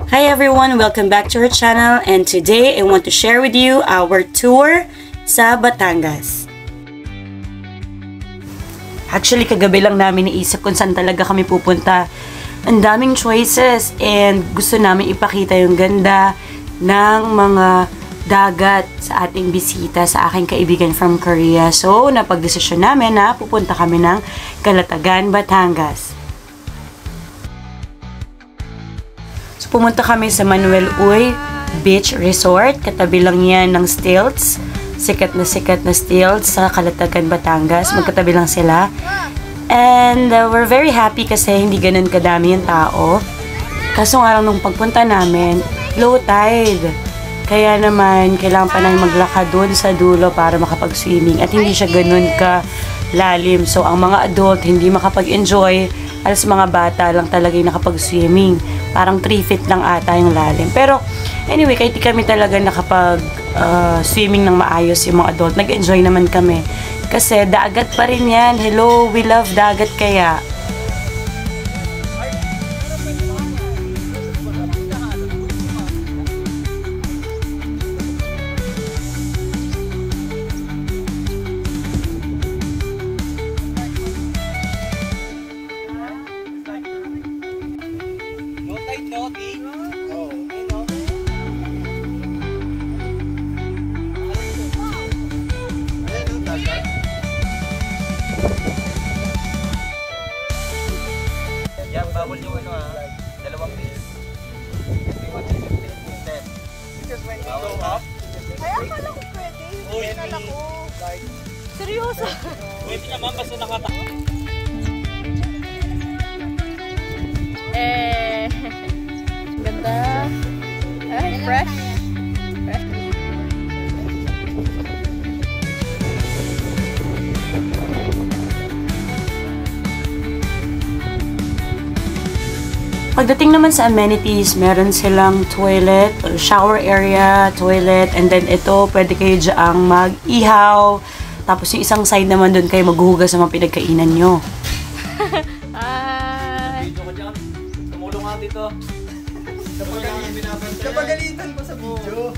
Hi everyone! Welcome back to our channel, and today I want to share with you our tour sa Batangas. Actually, kagabi lang namin naisip kung saan talaga kami pupunta. Ang daming choices and gusto namin ipakita yung ganda ng mga dagat sa ating bisita sa aking kaibigan from Korea. So, napag-desisyon namin na pupunta kami ng Calatagan, Batangas. So, pumunta kami sa Manuel Uy Beach Resort. Katabi lang yan ng Stilts. Sikat na Stilts sa Calatagan, Batangas. Magkatabi lang sila. And we're very happy kasi hindi ganun kadami yung tao. Kaso nga lang nung pagpunta namin, low tide. Kaya naman, kailangan pa namin maglakad doon sa dulo para makapag-swimming. At hindi siya ganun ka lalim. So, ang mga adult hindi makapag-enjoy. Alas mga bata lang talaga yung nakapag-swimming. Parang 3 feet lang ata yung lalim. Pero, anyway, kahit di kami talaga nakapag-swimming ng maayos yung mga adult, nag-enjoy naman kami. Kasi dagat pa rin yan. Hello, we love dagat kaya. Yan, bawal yung ano ha. 2 piece. Bawal ha? Ay, akala ko pwede. Hindi na ko. Seryoso? Pwede naman, basta nakatakot. Ganda. Ay, fresh. Pagdating naman sa amenities, meron silang toilet, shower area, toilet, and then ito, pwede kayo dyang mag-ihaw. Tapos yung isang side naman doon kayo maghuhugas sa mga pinagkainan nyo. Video ko dyan. Tumulong nga dito. Kapagalitan ko sa video.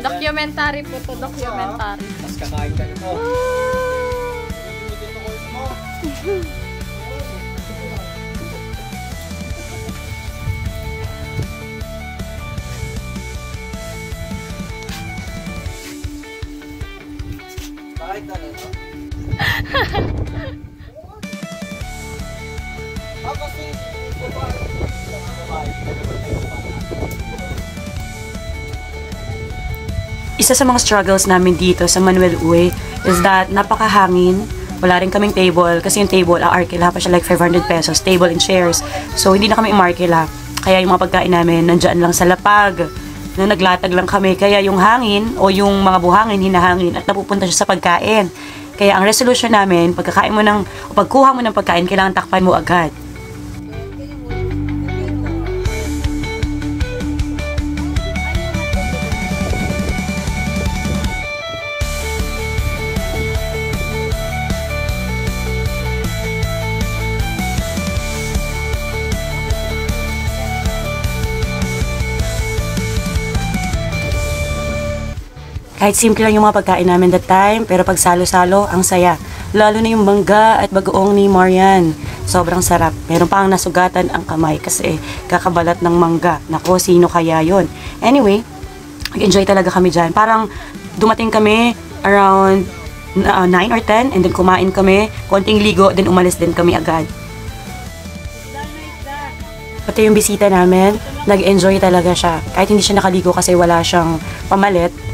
Documentary po to, documentary. Tapos kakain ka nito. Isa sa mga struggles namin dito sa Manuel Uy is that napakahangin. Wala rin kaming table kasi yung table, arkila pa siya like 500 pesos, table and chairs. So hindi na kami umarkila. Kaya yung mga pagkain namin nandyan lang sa lapag. Na naglatag lang kami. Kaya yung hangin o yung mga buhangin hinahangin at napupunta siya sa pagkain. Kaya ang resolution namin, pagkuha mo ng pagkain, kailangan takpan mo agad. Kahit simple lang yung mga pagkain namin that time, pero pag salo-salo, ang saya. Lalo na yung mangga at bagoong ni Marian. Sobrang sarap. Meron pa ang nasugatan ang kamay kasi kakabalat ng mangga. Nako, sino kaya yon? Anyway, nag-enjoy talaga kami dyan. Parang dumating kami around 9 or 10 and then kumain kami, konting ligo, then umalis din kami agad. Pati yung bisita namin, nag-enjoy talaga siya. Kahit hindi siya nakaligo kasi wala siyang pamalit,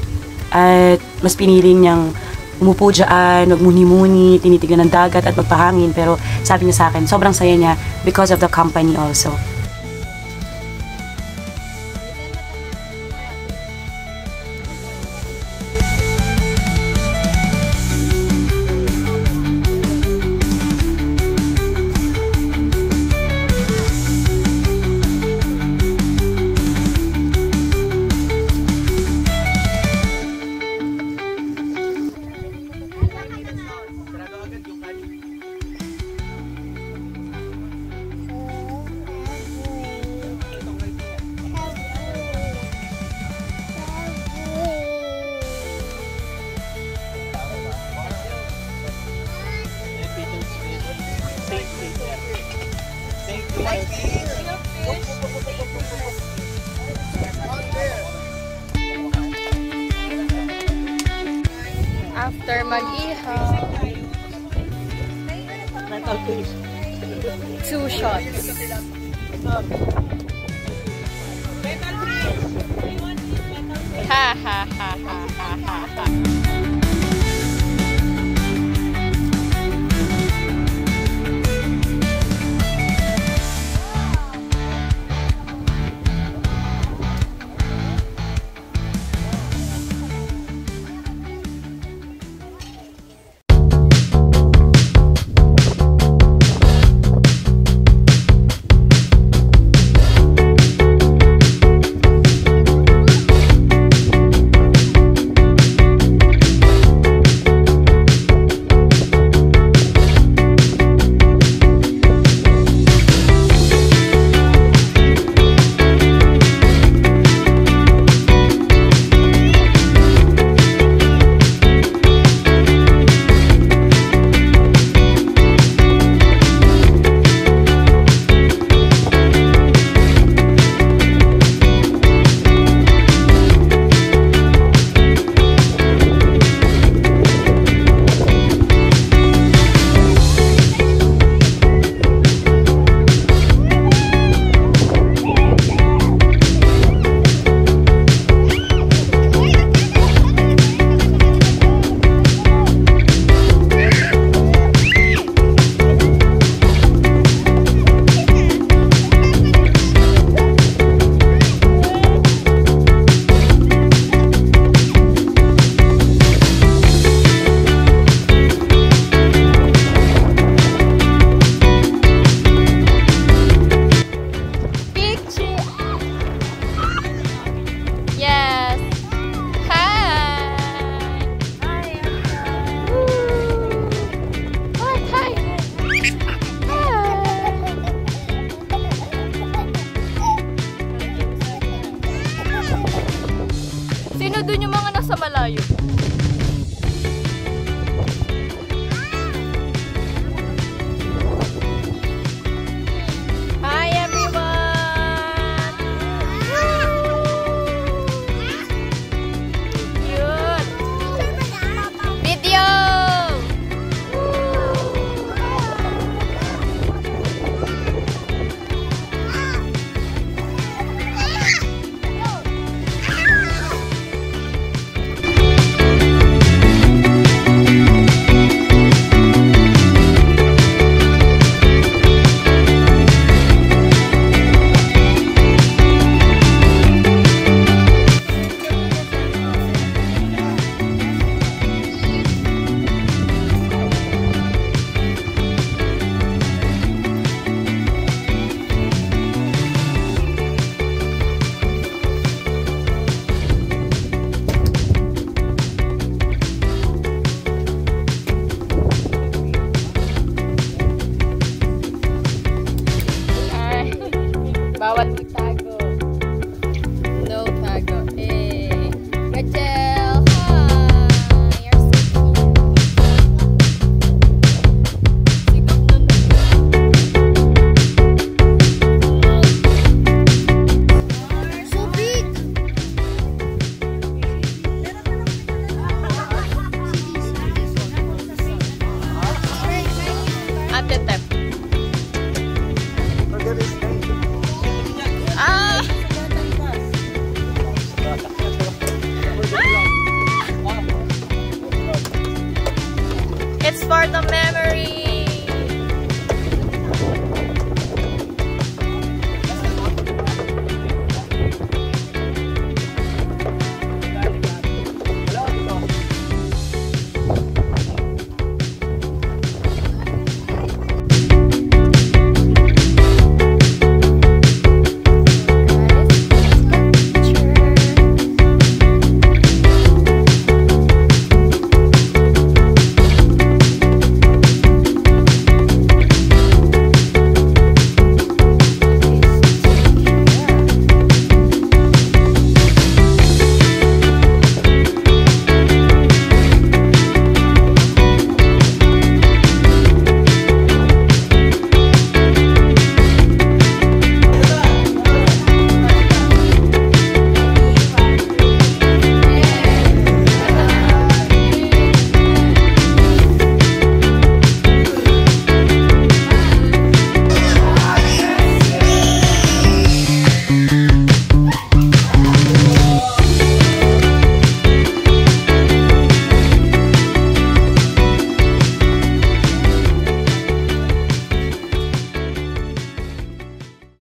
at mas pinili niyang umupo dyan, magmuni-muni, tinitigan ng dagat at magpahangin. Pero sabi niya sa akin, sobrang saya niya because of the company also. mag-ihaw. 2 shots. Ha ha ha ha ha ha ha. Sino dun yung mga nasa malayo?